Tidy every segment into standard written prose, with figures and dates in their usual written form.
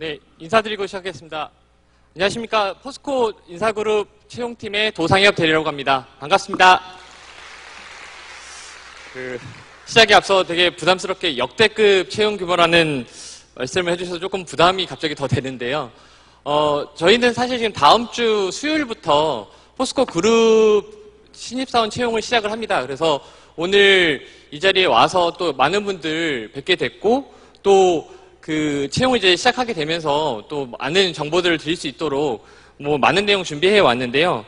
네, 인사드리고 시작하겠습니다. 안녕하십니까. 포스코 인사그룹 채용팀의 도상엽 대리라고 합니다. 반갑습니다. 시작에 앞서 되게 부담스럽게 역대급 채용 규모라는 말씀을 해주셔서 조금 부담이 갑자기 더 되는데요. 저희는 사실 지금 다음 주 수요일부터 포스코 그룹 신입사원 채용을 시작을 합니다. 그래서 오늘 이 자리에 와서 또 많은 분들 뵙게 됐고, 또 그 채용을 이제 시작하게 되면서 또 많은 정보들을 드릴 수 있도록 많은 내용 준비해 왔는데요.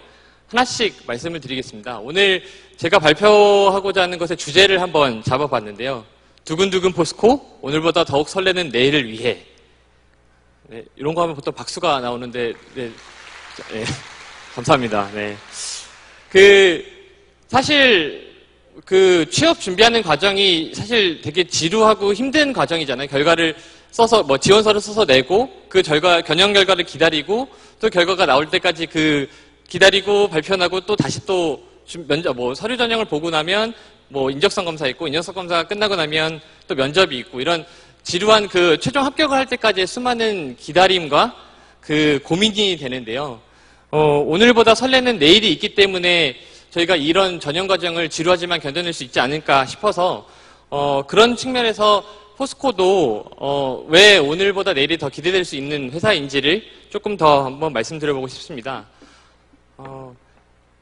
하나씩 말씀을 드리겠습니다. 오늘 제가 발표하고자 하는 것의 주제를 한번 잡아봤는데요. 두근두근 포스코, 오늘보다 더욱 설레는 내일을 위해. 네, 이런 거 하면 보통 박수가 나오는데, 네, 감사합니다. 네. 사실, 취업 준비하는 과정이 사실 되게 지루하고 힘든 과정이잖아요. 결과를 써서, 지원서를 써서 내고, 견형 결과를 기다리고, 또 결과가 나올 때까지 기다리고, 발표하고, 또 다시 또, 서류 전형을 보고 나면, 인적성 검사 있고, 인적성 검사가 끝나고 나면 또 면접이 있고, 이런 지루한 최종 합격을 할 때까지의 수많은 기다림과 고민이 되는데요. 오늘보다 설레는 내일이 있기 때문에 저희가 이런 전형 과정을 지루하지만 견뎌낼 수 있지 않을까 싶어서, 그런 측면에서 포스코도, 왜 오늘보다 내일이 더 기대될 수 있는 회사인지를 조금 더 한번 말씀드려보고 싶습니다.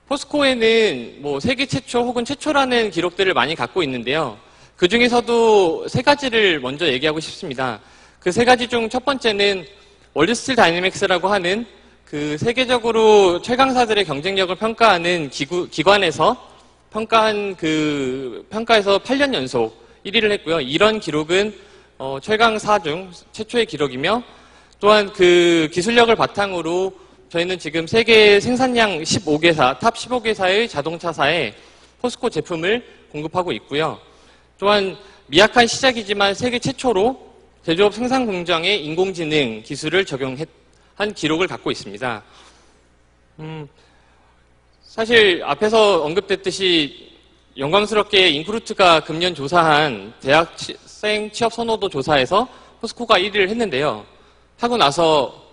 포스코에는 세계 최초 혹은 최초라는 기록들을 많이 갖고 있는데요. 그 중에서도 세 가지를 먼저 얘기하고 싶습니다. 그 세 가지 중 첫 번째는 월드스틸 다이내믹스라고 하는 세계적으로 최강사들의 경쟁력을 평가하는 기관에서 평가에서 8년 연속 1위를 했고요. 이런 기록은 최강사 중 최초의 기록이며, 또한 기술력을 바탕으로 저희는 지금 세계 생산량 15개사, 탑 15개사의 자동차사에 포스코 제품을 공급하고 있고요. 또한 미약한 시작이지만 세계 최초로 제조업 생산 공정에 인공지능 기술을 적용한 기록을 갖고 있습니다. 사실 앞에서 언급됐듯이 영광스럽게 인크루트가 금년 조사한 대학생 취업 선호도 조사에서 포스코가 1위를 했는데요. 하고 나서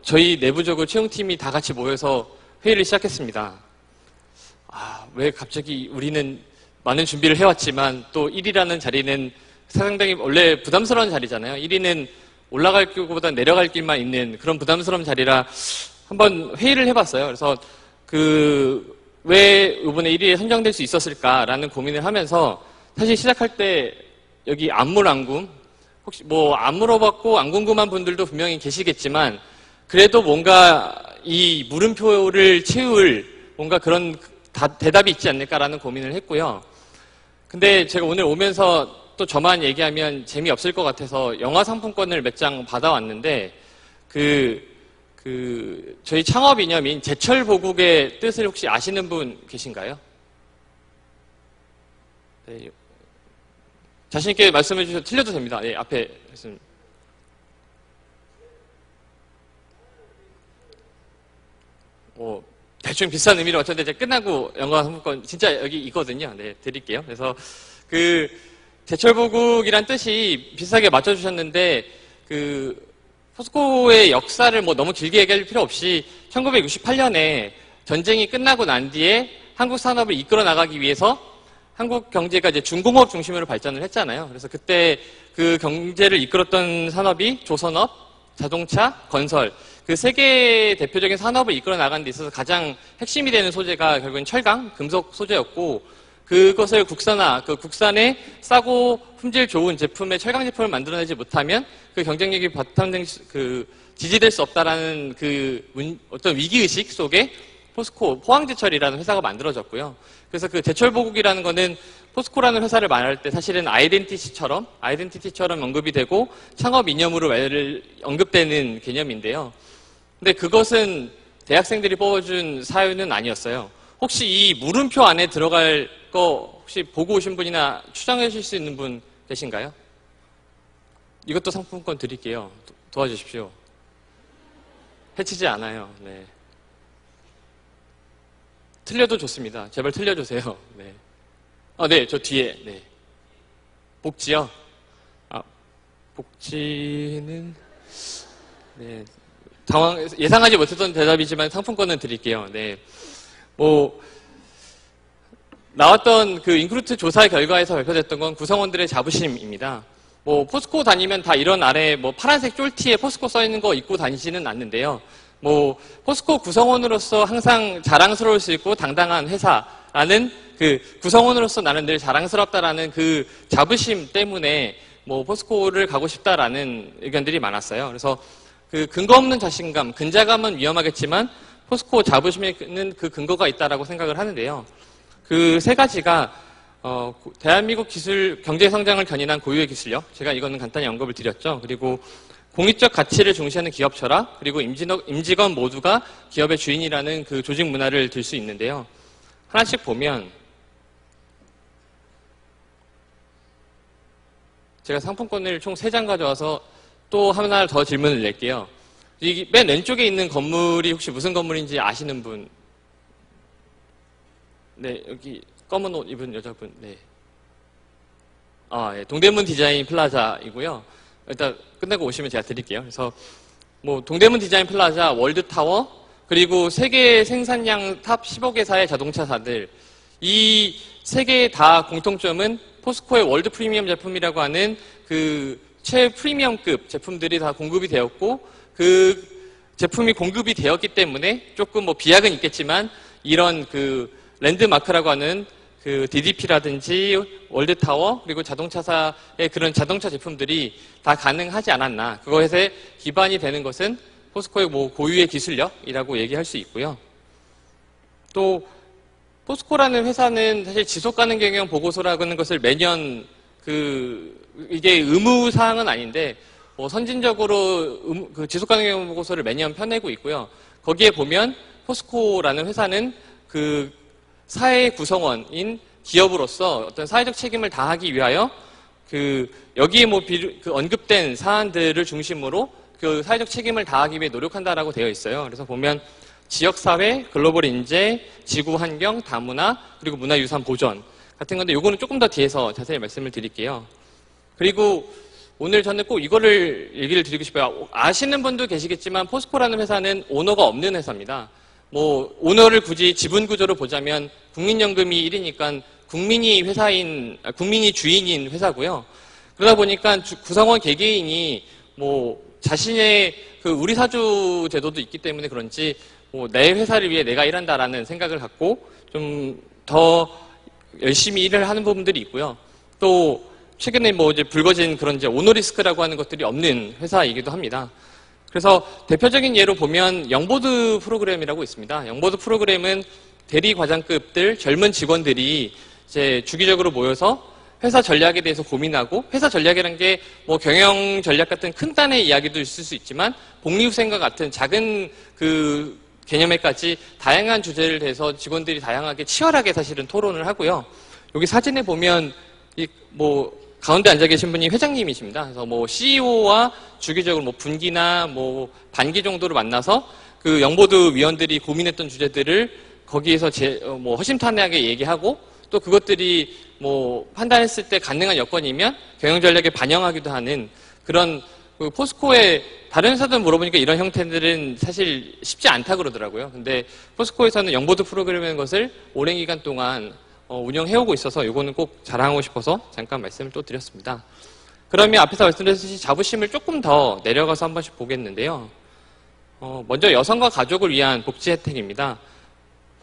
저희 내부적으로 채용팀이 다 같이 모여서 회의를 시작했습니다. 왜 갑자기 우리는 많은 준비를 해왔지만 또 1위라는 자리는 상당히 원래 부담스러운 자리잖아요. 1위는 올라갈 길보다 내려갈 길만 있는 그런 부담스러운 자리라 한번 회의를 해봤어요. 그래서 왜 이번에 1위에 선정될 수 있었을까라는 고민을 하면서, 사실 시작할 때 여기 안물안궁, 혹시 안 물어봤고 안 궁금한 분들도 분명히 계시겠지만, 그래도 뭔가 이 물음표를 채울 뭔가 그런 대답이 있지 않을까라는 고민을 했고요. 근데 제가 오늘 오면서 또 저만 얘기하면 재미없을 것 같아서 영화 상품권을 몇 장 받아왔는데, 저희 창업 이념인 제철 보국의 뜻을 혹시 아시는 분 계신가요? 네. 자신있게 말씀해 주셔도 틀려도 됩니다. 네, 앞에 말씀. 대충 비슷한 의미로 맞췄는데, 제가 끝나고 영화 상품권 진짜 여기 있거든요. 네, 드릴게요. 그래서 제철보국이란 뜻이 비슷하게 맞춰주셨는데, 포스코의 역사를 너무 길게 얘기할 필요 없이 1968년에 전쟁이 끝나고 난 뒤에 한국 산업을 이끌어 나가기 위해서 한국 경제가 이제 중공업 중심으로 발전을 했잖아요. 그래서 그때 경제를 이끌었던 산업이 조선업, 자동차, 건설, 세계 대표적인 산업을 이끌어 나가는 데 있어서 가장 핵심이 되는 소재가 결국엔 철강, 금속 소재였고, 그것을 국산에 싸고 품질 좋은 제품의 철강 제품을 만들어내지 못하면 경쟁력이 지지될 수 없다라는 어떤 위기의식 속에 포스코, 포항제철이라는 회사가 만들어졌고요. 그래서 제철보국이라는 거는 포스코라는 회사를 말할 때 사실은 아이덴티티처럼 언급이 되고 창업 이념으로 언급되는 개념인데요. 근데 그것은 대학생들이 뽑아준 사유는 아니었어요. 혹시 이 물음표 안에 들어갈 거 혹시 보고 오신 분이나 추정해 주실 수 있는 분 계신가요? 이것도 상품권 드릴게요. 도와주십시오. 해치지 않아요. 네. 틀려도 좋습니다. 제발 틀려주세요. 네. 네, 저 뒤에. 네. 복지요? 복지는 네. 예상하지 못했던 대답이지만 상품권은 드릴게요. 네. 나왔던 그 인크루트 조사 결과에서 발표됐던 건 구성원들의 자부심입니다. 포스코 다니면 다 이런 아래 파란색 쫄티에 포스코 써있는 거 입고 다니지는 않는데요. 포스코 구성원으로서 항상 자랑스러울 수 있고 당당한 회사라는 그 구성원으로서 나는 늘 자랑스럽다라는 그 자부심 때문에 포스코를 가고 싶다라는 의견들이 많았어요. 그래서 그 근거 없는 자신감, 근자감은 위험하겠지만 포스코 자부심에는 그 근거가 있다라고 생각을 하는데요. 그 세 가지가 대한민국 기술 경제 성장을 견인한 고유의 기술력, 제가 이거는 간단히 언급을 드렸죠. 그리고 공익적 가치를 중시하는 기업 철학, 그리고 임직원 모두가 기업의 주인이라는 그 조직 문화를 들 수 있는데요. 하나씩 보면 제가 상품권을 총 3장 가져와서 또 하나 더 질문을 낼게요. 맨 왼쪽에 있는 건물이 혹시 무슨 건물인지 아시는 분? 네, 여기 검은 옷 입은 여자분. 네. 예, 동대문 디자인 플라자이고요. 일단 끝내고 오시면 제가 드릴게요. 그래서 동대문 디자인 플라자, 월드타워, 그리고 세계 생산량 탑 15개사의 자동차사들, 이 세 개의 다 공통점은 포스코의 월드 프리미엄 제품이라고 하는 그 최프리미엄급 제품들이 다 공급이 되었고, 그 제품이 공급이 되었기 때문에 조금 비약은 있겠지만 이런 그 랜드마크라고 하는 그 DDP라든지 월드타워, 그리고 자동차사의 그런 자동차 제품들이 다 가능하지 않았나. 그것에 기반이 되는 것은 포스코의 고유의 기술력이라고 얘기할 수 있고요. 또 포스코라는 회사는 사실 지속가능 경영 보고서라고 하는 것을 매년 이게 의무사항은 아닌데 선진적으로 그 지속가능 경영 보고서를 매년 펴내고 있고요. 거기에 보면 포스코라는 회사는 그 사회 구성원인 기업으로서 어떤 사회적 책임을 다하기 위하여 여기에 그 언급된 사안들을 중심으로 그 사회적 책임을 다하기 위해 노력한다라고 되어 있어요. 그래서 보면 지역사회, 글로벌 인재, 지구환경, 다문화, 그리고 문화유산 보존 같은 건데 요거는 조금 더 뒤에서 자세히 말씀을 드릴게요. 그리고 오늘 저는 꼭 이거를 얘기를 드리고 싶어요. 아시는 분도 계시겠지만 포스코라는 회사는 오너가 없는 회사입니다. 오너를 굳이 지분 구조로 보자면 국민연금이 1위니까 국민이 주인인 회사고요. 그러다 보니까 구성원 개개인이 자신의 그 우리 사주 제도도 있기 때문에 그런지 내 회사를 위해 내가 일한다라는 생각을 갖고 좀 더 열심히 일을 하는 부분들이 있고요. 또 최근에 이제 불거진 그런 이제 오너리스크라고 하는 것들이 없는 회사이기도 합니다. 그래서 대표적인 예로 보면 영보드 프로그램이라고 있습니다. 영보드 프로그램은 대리 과장급들 젊은 직원들이 이제 주기적으로 모여서 회사 전략에 대해서 고민하고, 회사 전략이라는 게 경영 전략 같은 큰 단의 이야기도 있을 수 있지만 복리후생과 같은 작은 그 개념에까지 다양한 주제를 대해서 직원들이 다양하게 치열하게 사실은 토론을 하고요. 여기 사진에 보면 가운데 앉아 계신 분이 회장님이십니다. 그래서 CEO와 주기적으로 분기나 반기 정도로 만나서 그 영보드 위원들이 고민했던 주제들을 거기에서 허심탄회하게 얘기하고, 또 그것들이 판단했을 때 가능한 여건이면 경영 전략에 반영하기도 하는 그런 포스코의 다른 회사들 물어보니까 이런 형태들은 사실 쉽지 않다 그러더라고요. 근데 포스코에서는 영보드 프로그램이라는 것을 오랜 기간 동안 운영해오고 있어서 이거는 꼭 자랑하고 싶어서 잠깐 말씀을 또 드렸습니다. 그러면 앞에서 말씀드렸듯이 자부심을 조금 더 내려가서 한 번씩 보겠는데요. 먼저 여성과 가족을 위한 복지 혜택입니다.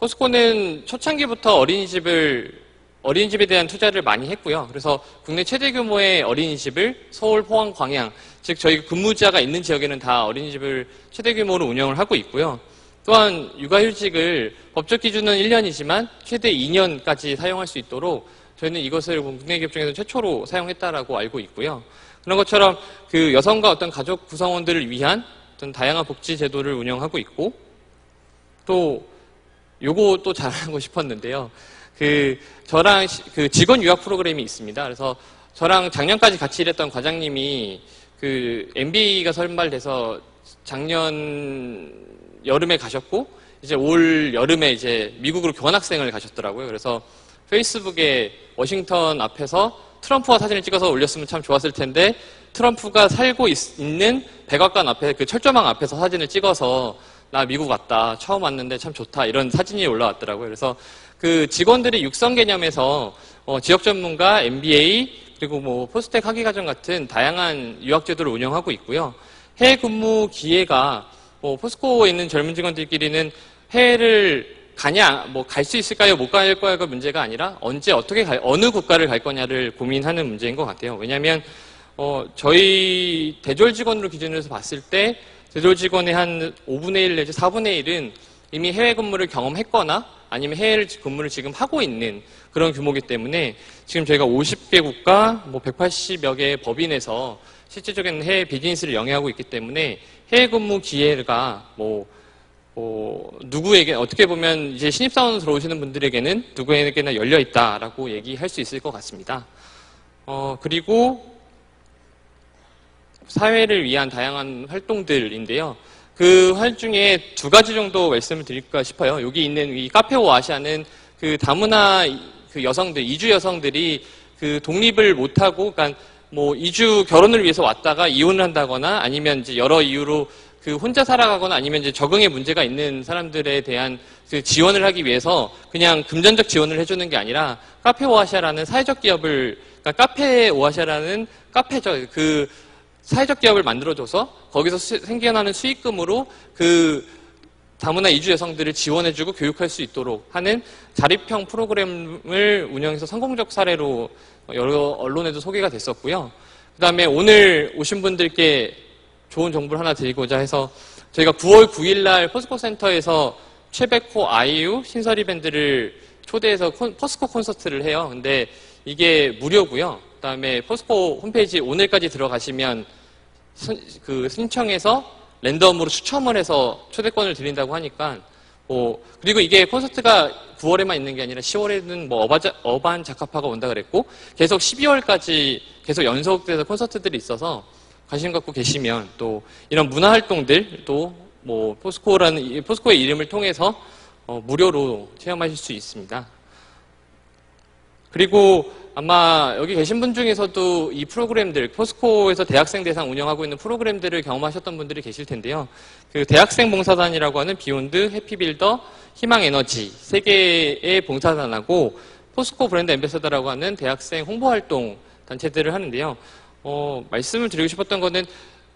포스코는 초창기부터 어린이집에 대한 투자를 많이 했고요. 그래서 국내 최대 규모의 어린이집을 서울, 포항, 광양, 즉 저희 근무자가 있는 지역에는 다 어린이집을 최대 규모로 운영을 하고 있고요. 또한 육아휴직을 법적 기준은 1년이지만 최대 2년까지 사용할 수 있도록 저희는 이것을 국내 기업 중에서 최초로 사용했다라고 알고 있고요. 그런 것처럼 그 여성과 어떤 가족 구성원들을 위한 어떤 다양한 복지 제도를 운영하고 있고, 또 요거 또 자랑하고 싶었는데요. 저랑 그 직원 유학 프로그램이 있습니다. 그래서 저랑 작년까지 같이 일했던 과장님이 그 MBA가 선발돼서 작년 여름에 가셨고, 이제 올 여름에 이제 미국으로 교환학생을 가셨더라고요. 그래서 페이스북에 워싱턴 앞에서 트럼프와 사진을 찍어서 올렸으면 참 좋았을 텐데 트럼프가 살고 있는 백악관 앞에 그 철조망 앞에서 사진을 찍어서 나 미국 왔다. 처음 왔는데 참 좋다. 이런 사진이 올라왔더라고요. 그래서 그 직원들이 육성 개념에서 지역 전문가, MBA, 그리고 뭐 포스텍 학위과정 같은 다양한 유학 제도를 운영하고 있고요. 해외 근무 기회가 포스코에 있는 젊은 직원들끼리는 해외를 가냐, 뭐 갈 수 있을까요? 못 갈 거야가 문제가 아니라 언제 어떻게 어느 국가를 갈 거냐를 고민하는 문제인 것 같아요. 왜냐하면 저희 대졸 직원으로 기준으로 해서 봤을 때 대졸 직원의 한 5분의 1 내지 4분의 1은 이미 해외 근무를 경험했거나 아니면 해외 근무를 지금 하고 있는 그런 규모이기 때문에 지금 저희가 50개 국가, 뭐 180여 개의 법인에서 실질적인 해외 비즈니스를 영위하고 있기 때문에 해외 근무 기회가 누구에게, 어떻게 보면 이제 신입사원으로 들어오시는 분들에게는 누구에게나 열려 있다라고 얘기할 수 있을 것 같습니다. 그리고 사회를 위한 다양한 활동들인데요. 그 활 중에 두 가지 정도 말씀을 드릴까 싶어요. 여기 있는 이 카페 오아시아는 그 다문화 그 여성들, 이주 여성들이 그 독립을 못하고, 그러니까 뭐 이주 결혼을 위해서 왔다가 이혼을 한다거나 아니면 이제 여러 이유로 그 혼자 살아가거나 아니면 이제 적응에 문제가 있는 사람들에 대한 그 지원을 하기 위해서 그냥 금전적 지원을 해주는 게 아니라 카페 오아시아라는 사회적 기업을, 그러니까 카페 오아시아라는 카페죠. 그 사회적 기업을 만들어줘서 거기서 생겨나는 수익금으로 그 다문화 이주 여성들을 지원해주고 교육할 수 있도록 하는 자립형 프로그램을 운영해서 성공적 사례로 여러 언론에도 소개가 됐었고요. 그 다음에 오늘 오신 분들께 좋은 정보를 하나 드리고자 해서 저희가 9월 9일 날 포스코 센터에서 최백호 아이유 신서리 밴드를 초대해서 포스코 콘서트를 해요. 근데 이게 무료고요. 그 다음에 포스코 홈페이지 오늘까지 들어가시면 그 신청해서 랜덤으로 추첨을 해서 초대권을 드린다고 하니까 그리고 이게 콘서트가 9월에만 있는 게 아니라 10월에는 뭐 어반 자카파가 온다 그랬고 계속 12월까지 계속 연속돼서 콘서트들이 있어서 관심 갖고 계시면 또 이런 문화 활동들도 뭐 포스코의 이름을 통해서 무료로 체험하실 수 있습니다. 그리고 아마 여기 계신 분 중에서도 이 프로그램들, 포스코에서 대학생 대상 운영하고 있는 프로그램들을 경험하셨던 분들이 계실 텐데요. 그 대학생 봉사단이라고 하는 비욘드, 해피빌더, 희망에너지 세 개의 봉사단하고 포스코 브랜드 앰베서더라고 하는 대학생 홍보활동 단체들을 하는데요. 말씀을 드리고 싶었던 거는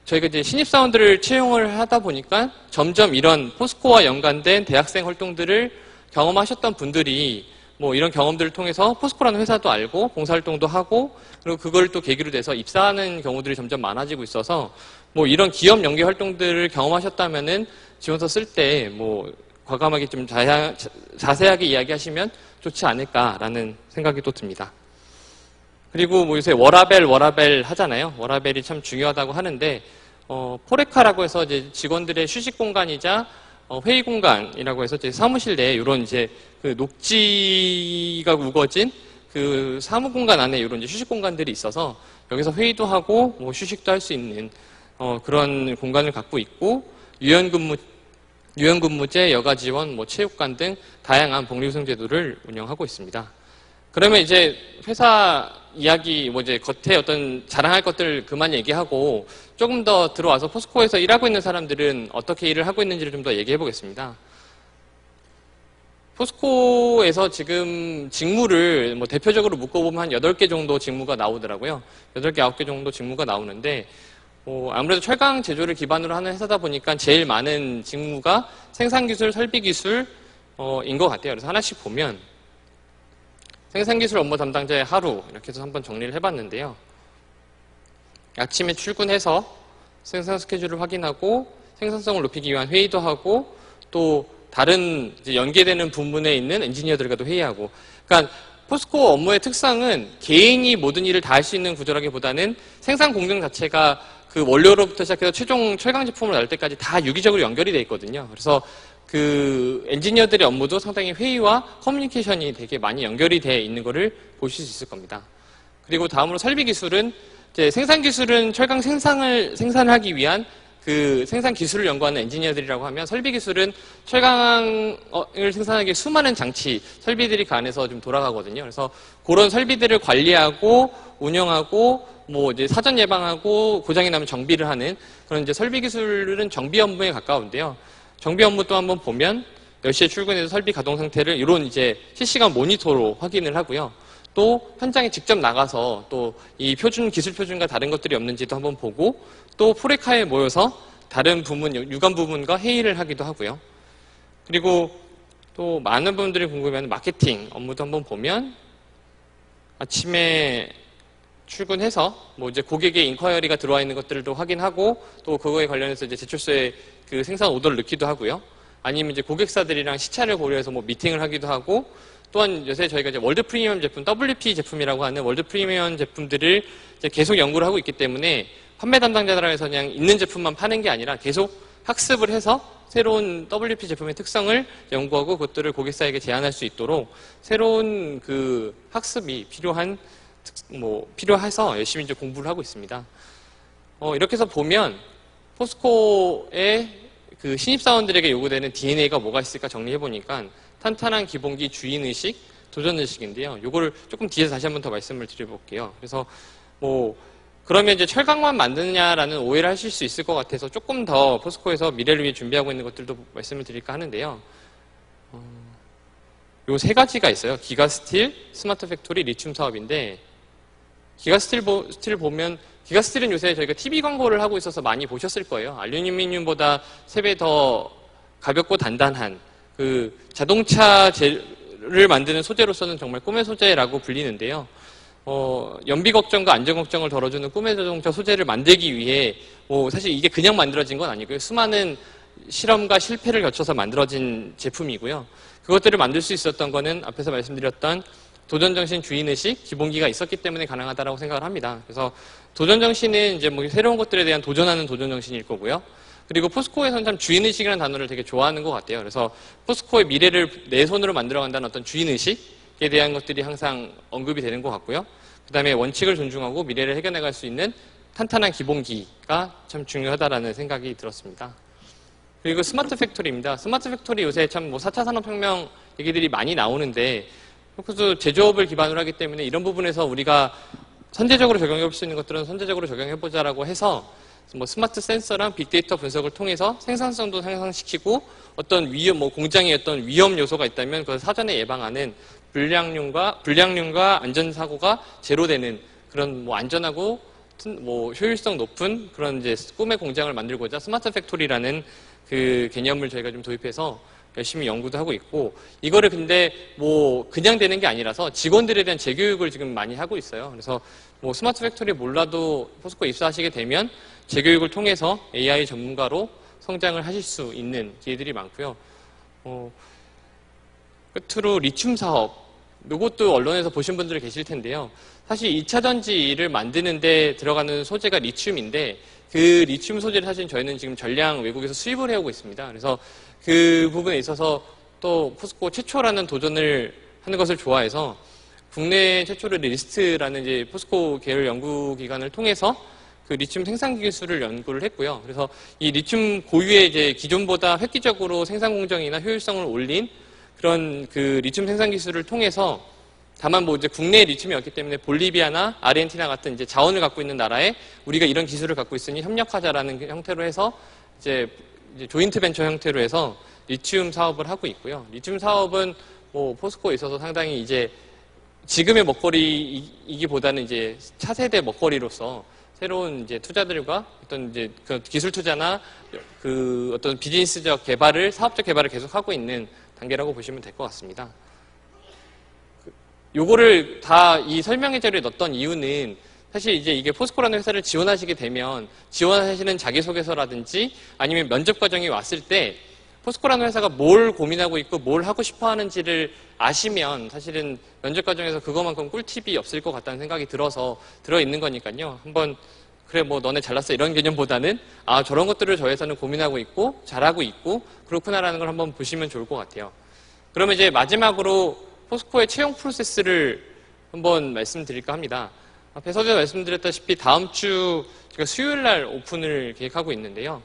저희가 이제 신입사원들을 채용을 하다 보니까 점점 이런 포스코와 연관된 대학생 활동들을 경험하셨던 분들이 뭐 이런 경험들을 통해서 포스코라는 회사도 알고 봉사활동도 하고 그리고 그걸 또 계기로 돼서 입사하는 경우들이 점점 많아지고 있어서 뭐 이런 기업 연계 활동들을 경험하셨다면은 지원서 쓸 때 뭐 과감하게 좀 자세하게 이야기하시면 좋지 않을까라는 생각이 또 듭니다. 그리고 뭐 요새 워라벨 하잖아요. 워라벨이 참 중요하다고 하는데 포레카라고 해서 이제 직원들의 휴식 공간이자 회의 공간이라고 해서 이제 사무실 내에 이런 이제 그 녹지가 우거진 그 사무 공간 안에 이런 이제 휴식 공간들이 있어서 여기서 회의도 하고 뭐 휴식도 할 수 있는 그런 공간을 갖고 있고 유연근무제, 여가지원, 뭐 체육관 등 다양한 복리후생 제도를 운영하고 있습니다. 그러면 이제 회사 이야기, 뭐 이제 겉에 어떤 자랑할 것들 그만 얘기하고 조금 더 들어와서 포스코에서 일하고 있는 사람들은 어떻게 일을 하고 있는지를 좀 더 얘기해 보겠습니다. 포스코에서 지금 직무를 뭐 대표적으로 묶어보면 한 8개 정도 직무가 나오더라고요. 8개, 9개 정도 직무가 나오는데 아무래도 철강 제조를 기반으로 하는 회사다 보니까 제일 많은 직무가 생산기술, 설비기술인 것 같아요. 그래서 하나씩 보면 생산기술 업무 담당자의 하루 이렇게 해서 한번 정리를 해봤는데요. 아침에 출근해서 생산 스케줄을 확인하고 생산성을 높이기 위한 회의도 하고 또 다른 이제 연계되는 부문에 있는 엔지니어들과도 회의하고 그러니까 포스코 업무의 특성은 개인이 모든 일을 다 할 수 있는 구조라기보다는 생산 공정 자체가 그 원료로부터 시작해서 최종 철강 제품을 낼 때까지 다 유기적으로 연결이 돼 있거든요. 그래서 그 엔지니어들의 업무도 상당히 회의와 커뮤니케이션이 되게 많이 연결이 되어 있는 것을 보실 수 있을 겁니다. 그리고 다음으로 설비 기술은 이제 생산 기술은 철강 생산하기 위한 그 그 생산 기술을 연구하는 엔지니어들이라고 하면 설비 기술은 철강을 생산하기 위해 수많은 장치, 설비들이 그 안에서 좀 돌아가거든요. 그래서 그런 설비들을 관리하고 운영하고 뭐 이제 사전 예방하고 고장이 나면 정비를 하는 그런 이제 설비 기술은 정비 업무에 가까운데요. 정비 업무 또 한번 보면 10시에 출근해서 설비 가동 상태를 이런 이제 실시간 모니터로 확인을 하고요. 또 현장에 직접 나가서 또 이 표준, 기술 표준과 다른 것들이 없는지도 한번 보고 또 포레카에 모여서 다른 부문, 유관 부문과 회의를 하기도 하고요. 그리고 또 많은 분들이 궁금해하는 마케팅 업무도 한번 보면 아침에 출근해서 뭐 이제 고객의 인ኳ이어리가 들어와 있는 것들도 확인하고 또 그거에 관련해서 이제 제출서에 그 생산 오더를 넣기도 하고요. 아니면 이제 고객사들이랑 시차를 고려해서 뭐 미팅을 하기도 하고 또한 요새 저희가 이제 월드 프리미엄 제품, WP 제품이라고 하는 월드 프리미엄 제품들을 이제 계속 연구를 하고 있기 때문에 판매 담당자들라 해서 그냥 있는 제품만 파는 게 아니라 계속 학습을 해서 새로운 WP 제품의 특성을 연구하고 그것들을 고객사에게 제안할 수 있도록 새로운 그 학습이 필요해서 열심히 이제 공부를 하고 있습니다. 이렇게 해서 보면 포스코의 그 신입사원들에게 요구되는 DNA가 뭐가 있을까 정리해보니까 탄탄한 기본기, 주인의식, 도전의식인데요. 요거를 조금 뒤에서 다시 한번 더 말씀을 드려볼게요. 그래서 그러면 이제 철강만 만드느냐라는 오해를 하실 수 있을 것 같아서 조금 더 포스코에서 미래를 위해 준비하고 있는 것들도 말씀을 드릴까 하는데요. 요 세 가지가 있어요. 기가스틸, 스마트 팩토리, 리튬 사업인데 기가스틸 보면 기가스틸은 요새 저희가 TV 광고를 하고 있어서 많이 보셨을 거예요. 알루미늄보다 3배 더 가볍고 단단한 그 자동차를 만드는 소재로서는 정말 꿈의 소재라고 불리는데요. 연비 걱정과 안전 걱정을 덜어주는 꿈의 자동차 소재를 만들기 위해 사실 이게 그냥 만들어진 건 아니고요. 수많은 실험과 실패를 거쳐서 만들어진 제품이고요. 그것들을 만들 수 있었던 거는 앞에서 말씀드렸던 도전정신, 주인의식, 기본기가 있었기 때문에 가능하다고 생각을 합니다. 그래서 도전정신은 이제 뭐 새로운 것들에 대한 도전하는 도전정신일 거고요. 그리고 포스코에서는 참 주인의식이라는 단어를 되게 좋아하는 것 같아요. 그래서 포스코의 미래를 내 손으로 만들어간다는 어떤 주인의식에 대한 것들이 항상 언급이 되는 것 같고요. 그 다음에 원칙을 존중하고 미래를 해결해갈 수 있는 탄탄한 기본기가 참 중요하다라는 생각이 들었습니다. 그리고 스마트 팩토리입니다. 스마트 팩토리 요새 참 4차 산업혁명 얘기들이 많이 나오는데 그래서 제조업을 기반으로 하기 때문에 이런 부분에서 우리가 선제적으로 적용해 볼 수 있는 것들은 선제적으로 적용해 보자라고 해서 스마트 센서랑 빅데이터 분석을 통해서 생산성도 향상시키고 어떤 공장에 어떤 위험 요소가 있다면 그걸 사전에 예방하는 불량률과 안전사고가 제로되는 그런 안전하고 효율성 높은 그런 이제 꿈의 공장을 만들고자 스마트 팩토리라는 그 개념을 저희가 좀 도입해서 열심히 연구도 하고 있고 이거를 근데 그냥 되는 게 아니라서 직원들에 대한 재교육을 지금 많이 하고 있어요. 그래서 스마트 팩토리 몰라도 포스코 입사하시게 되면 재교육을 통해서 AI 전문가로 성장을 하실 수 있는 기회들이 많고요. 끝으로 리튬 사업 이것도 언론에서 보신 분들이 계실 텐데요. 사실 2차 전지를 만드는 데 들어가는 소재가 리튬인데 그 리튬 소재를 사실 저희는 지금 전량 외국에서 수입을 해오고 있습니다. 그래서 그 부분에 있어서 또 포스코 최초라는 도전을 하는 것을 좋아해서 국내 최초로 리스트라는 이제 포스코 계열 연구기관을 통해서 그 리튬 생산 기술을 연구를 했고요. 그래서 이 리튬 고유의 이제 기존보다 획기적으로 생산 공정이나 효율성을 올린 그런 그 리튬 생산 기술을 통해서 다만 이제 국내 리튬이었기 때문에 볼리비아나 아르헨티나 같은 이제 자원을 갖고 있는 나라에 우리가 이런 기술을 갖고 있으니 협력하자라는 형태로 해서 이제 조인트 벤처 형태로 해서 리튬 사업을 하고 있고요. 리튬 사업은 포스코에 있어서 상당히 이제 지금의 먹거리이기보다는 이제 차세대 먹거리로서 새로운 이제 투자들과 어떤 이제 그 기술 투자나 그 어떤 비즈니스적 개발을, 사업적 개발을 계속하고 있는 단계라고 보시면 될 것 같습니다. 요거를 다 이 설명의 자료에 넣었던 이유는 사실 이제 이게 포스코라는 회사를 지원하시게 되면 지원하시는 자기소개서라든지 아니면 면접 과정이 왔을 때 포스코라는 회사가 뭘 고민하고 있고 뭘 하고 싶어 하는지를 아시면 사실은 면접 과정에서 그것만큼 꿀팁이 없을 것 같다는 생각이 들어서 들어있는 거니까요. 한번 그래 너네 잘났어 이런 개념보다는 저런 것들을 저 회사는 고민하고 있고 잘하고 있고 그렇구나라는 걸 한번 보시면 좋을 것 같아요. 그러면 이제 마지막으로 포스코의 채용 프로세스를 한번 말씀드릴까 합니다. 앞에 서두에 말씀드렸다시피 다음 주 제가 수요일 날 오픈을 계획하고 있는데요.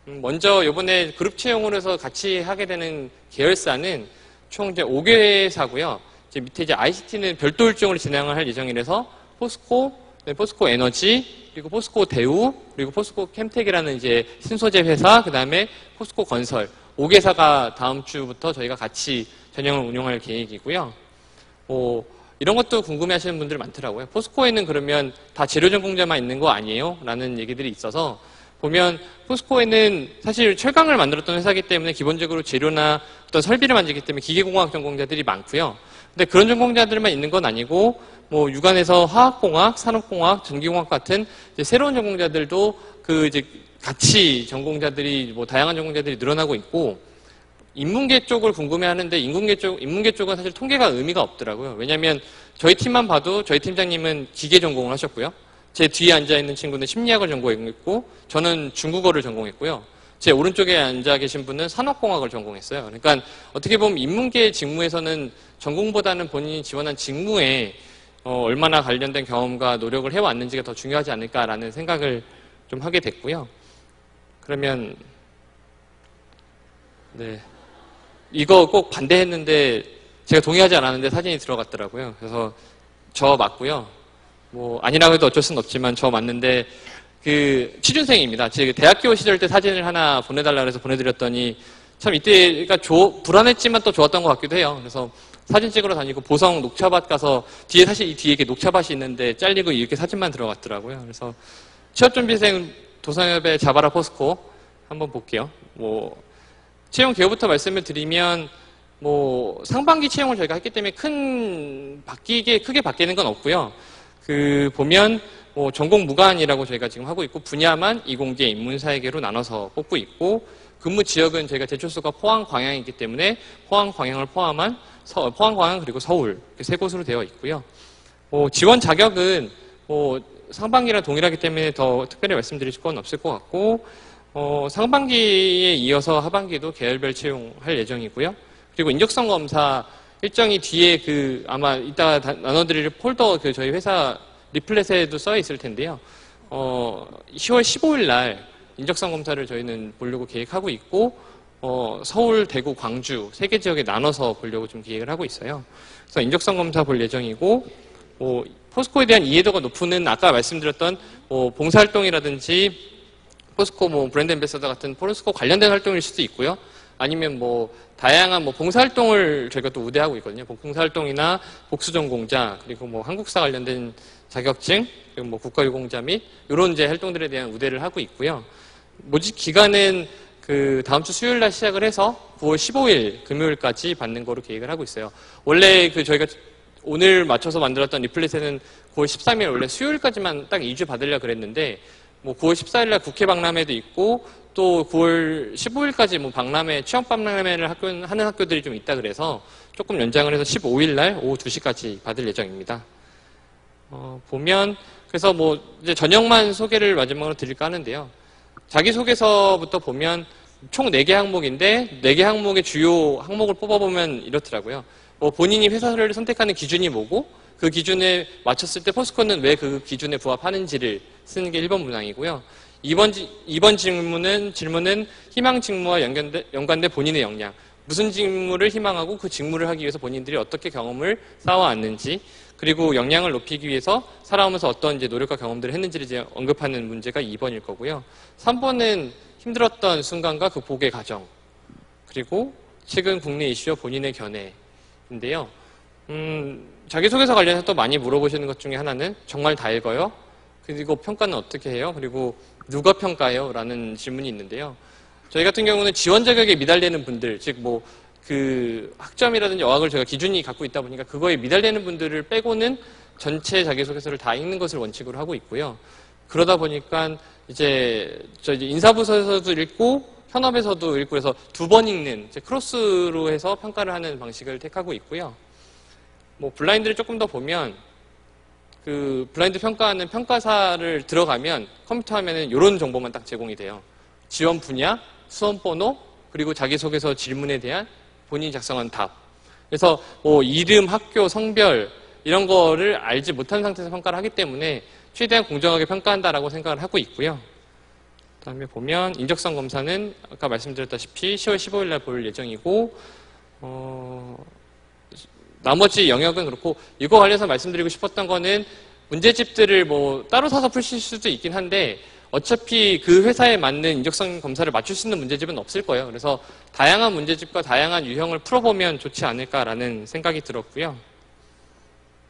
먼저 이번에 그룹 채용으로 해서 같이 하게 되는 계열사는 총 이제 5개사고요. 이제 밑에 이제 ICT는 별도 일정으로 진행을 할 예정이라서 포스코, 포스코 에너지, 그리고 포스코 대우, 그리고 포스코 캠텍이라는 이제 신소재 회사, 그 다음에 포스코 건설 5개사가 다음 주부터 저희가 같이 전형을 운영할 계획이고요. 이런 것도 궁금해하시는 분들이 많더라고요. 포스코에는 그러면 다 재료 전공자만 있는 거 아니에요? 라는 얘기들이 있어서 보면 포스코에는 사실 철강을 만들었던 회사이기 때문에 기본적으로 재료나 어떤 설비를 만들기 때문에 기계공학 전공자들이 많고요. 근데 그런 전공자들만 있는 건 아니고 뭐 유관에서 화학공학, 산업공학, 전기공학 같은 이제 새로운 전공자들도 그 이제 같이 전공자들이 뭐 다양한 전공자들이 늘어나고 있고 인문계 쪽을 궁금해하는데 인문계 쪽은 사실 통계가 의미가 없더라고요. 왜냐하면 저희 팀만 봐도 저희 팀장님은 기계 전공을 하셨고요. 제 뒤에 앉아있는 친구는 심리학을 전공했고 저는 중국어를 전공했고요. 제 오른쪽에 앉아 계신 분은 산업공학을 전공했어요. 그러니까 어떻게 보면 인문계 직무에서는 전공보다는 본인이 지원한 직무에 얼마나 관련된 경험과 노력을 해왔는지가 더 중요하지 않을까라는 생각을 좀 하게 됐고요. 그러면 네, 이거 꼭 반대했는데 제가 동의하지 않았는데 사진이 들어갔더라고요. 그래서 저 맞고요. 뭐 아니라고 해도 어쩔 수는 없지만 저 맞는데 그 취준생입니다. 제가 대학교 시절 때 사진을 하나 보내달라고 해서 보내드렸더니 참 이때가 불안했지만 또 좋았던 것 같기도 해요. 그래서 사진 찍으러 다니고 보성 녹차밭 가서 뒤에 사실 이 뒤에 이렇게 녹차밭이 있는데 잘리고 이렇게 사진만 들어갔더라고요. 그래서 취업준비생 도산협의 자바라 포스코 한번 볼게요. 뭐 채용 개요부터 말씀을 드리면 뭐 상반기 채용을 저희가 했기 때문에 크게 바뀌는 건 없고요. 그 보면 뭐 전공 무관이라고 저희가 지금 하고 있고 분야만 이공계, 인문사회계로 나눠서 뽑고 있고 근무 지역은 저희가 제출소가 포항, 광양이기 때문에 포항, 광양을 포함한 포항, 광양 그리고 서울 이렇게 세 곳으로 되어 있고요. 지원 자격은 상반기랑 동일하기 때문에 더 특별히 말씀드릴 건 없을 것 같고 상반기에 이어서 하반기도 계열별 채용할 예정이고요. 그리고 인적성 검사 일정이 뒤에 아마 이따가 나눠드릴 폴더 저희 회사 리플렛에도 써 있을 텐데요. 10월 15일 날 인적성 검사를 저희는 보려고 계획하고 있고 서울, 대구, 광주 세 개 지역에 나눠서 보려고 좀 계획을 하고 있어요. 그래서 인적성 검사 볼 예정이고 포스코에 대한 이해도가 높은 아까 말씀드렸던 봉사활동이라든지 포스코 브랜드 앰베서더 같은 포스코 관련된 활동일 수도 있고요. 아니면 다양한 봉사활동을 저희가 또 우대하고 있거든요. 봉사활동이나 복수전공자 그리고 한국사 관련된 자격증 그리고 국가유공자 및 이런 이제 활동들에 대한 우대를 하고 있고요. 모집 기간은 다음 주 수요일 날 시작을 해서 9월 15일 금요일까지 받는 거로 계획을 하고 있어요. 원래 저희가 오늘 맞춰서 만들었던 리플렛에는 9월 13일 원래 수요일까지만 딱 2주 받으려고 그랬는데 9월 14일 날 국회 박람회도 있고 또 9월 15일까지 박람회, 취업 박람회를 하는 학교들이 좀 있다 그래서 조금 연장을 해서 15일 날 오후 2시까지 받을 예정입니다. 보면 그래서 이제 전형만 소개를 마지막으로 드릴까 하는데요. 자기소개서부터 보면 총 4개 항목인데 4개 항목의 주요 항목을 뽑아보면 이렇더라고요. 본인이 회사를 선택하는 기준이 뭐고 그 기준에 맞췄을 때 포스코는 왜 그 기준에 부합하는지를 쓰는 게 1번 문항이고요. 2번 질문은 희망 직무와 연관된 본인의 역량. 무슨 직무를 희망하고 그 직무를 하기 위해서 본인들이 어떻게 경험을 쌓아왔는지 그리고 역량을 높이기 위해서 살아오면서 어떤 이제 노력과 경험들을 했는지를 이제 언급하는 문제가 2번일 거고요. 3번은 힘들었던 순간과 극복의 과정 그리고 최근 국내 이슈와 본인의 견해인데요. 자기소개서 관련해서 또 많이 물어보시는 것 중에 하나는 정말 다 읽어요? 그리고 평가는 어떻게 해요? 그리고 누가 평가해요? 라는 질문이 있는데요. 저희 같은 경우는 지원 자격에 미달되는 분들, 즉 학점이라든지 어학을 저희가 기준이 갖고 있다 보니까 그거에 미달되는 분들을 빼고는 전체 자기소개서를 다 읽는 것을 원칙으로 하고 있고요. 그러다 보니까 이제 인사부서에서도 읽고 현업에서도 읽고 해서 2번 읽는 크로스로 해서 평가를 하는 방식을 택하고 있고요. 블라인드를 조금 더 보면 블라인드 평가하는 평가사를 들어가면 컴퓨터 화면에는 이런 정보만 딱 제공이 돼요. 지원 분야, 수험 번호, 그리고 자기소개서 질문에 대한 본인이 작성한 답. 그래서 이름, 학교, 성별 이런 거를 알지 못한 상태에서 평가를 하기 때문에 최대한 공정하게 평가한다라고 생각을 하고 있고요. 그다음에 보면 인적성 검사는 아까 말씀드렸다시피 10월 15일 날 볼 예정이고 나머지 영역은 그렇고 이거 관련해서 말씀드리고 싶었던 거는 문제집들을 뭐 따로 사서 푸실 수도 있긴 한데 어차피 그 회사에 맞는 인적성 검사를 맞출 수 있는 문제집은 없을 거예요. 그래서 다양한 문제집과 다양한 유형을 풀어보면 좋지 않을까라는 생각이 들었고요.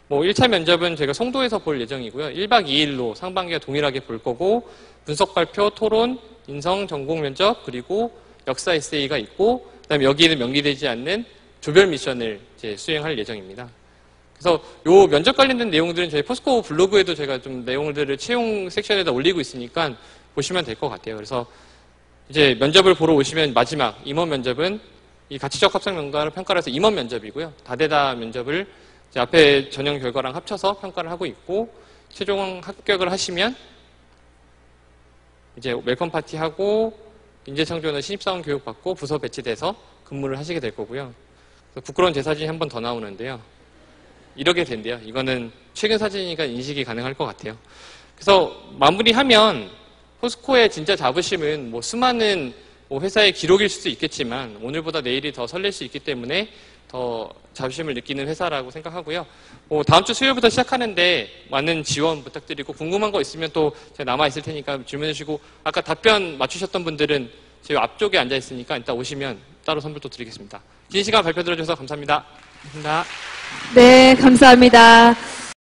뭐 1차 면접은 저희가 송도에서 볼 예정이고요. 1박 2일로 상반기와 동일하게 볼 거고 분석 발표, 토론, 인성, 전공 면접, 그리고 역사 에세이가 있고 그다음에 여기에는 명기되지 않는 조별 미션을 이제 수행할 예정입니다. 그래서 요 면접 관련된 내용들은 저희 포스코 블로그에도 제가 좀 내용들을 채용 섹션에다 올리고 있으니까 보시면 될 것 같아요. 그래서 이제 면접을 보러 오시면 마지막 임원 면접은 이 가치적 합성 평가를 해서 임원 면접이고요. 다대다 면접을 이제 앞에 전형 결과랑 합쳐서 평가를 하고 있고 최종 합격을 하시면 이제 웰컴 파티 하고 인재창조나 신입사원 교육 받고 부서 배치돼서 근무를 하시게 될 거고요. 부끄러운 제 사진이 한 번 더 나오는데요. 이렇게 된대요. 이거는 최근 사진이니까 인식이 가능할 것 같아요. 그래서 마무리하면 포스코의 진짜 자부심은 뭐 수많은 뭐 회사의 기록일 수도 있겠지만 오늘보다 내일이 더 설렐 수 있기 때문에 더 자부심을 느끼는 회사라고 생각하고요. 뭐 다음 주 수요일부터 시작하는데 많은 지원 부탁드리고 궁금한 거 있으면 또 제가 남아 있을 테니까 질문해 주시고 아까 답변 맞추셨던 분들은 저희 앞쪽에 앉아 있으니까 이따 오시면 따로 선물 또 드리겠습니다. 긴 시간 발표 들어주셔서 감사합니다. 감사합니다. 네, 감사합니다.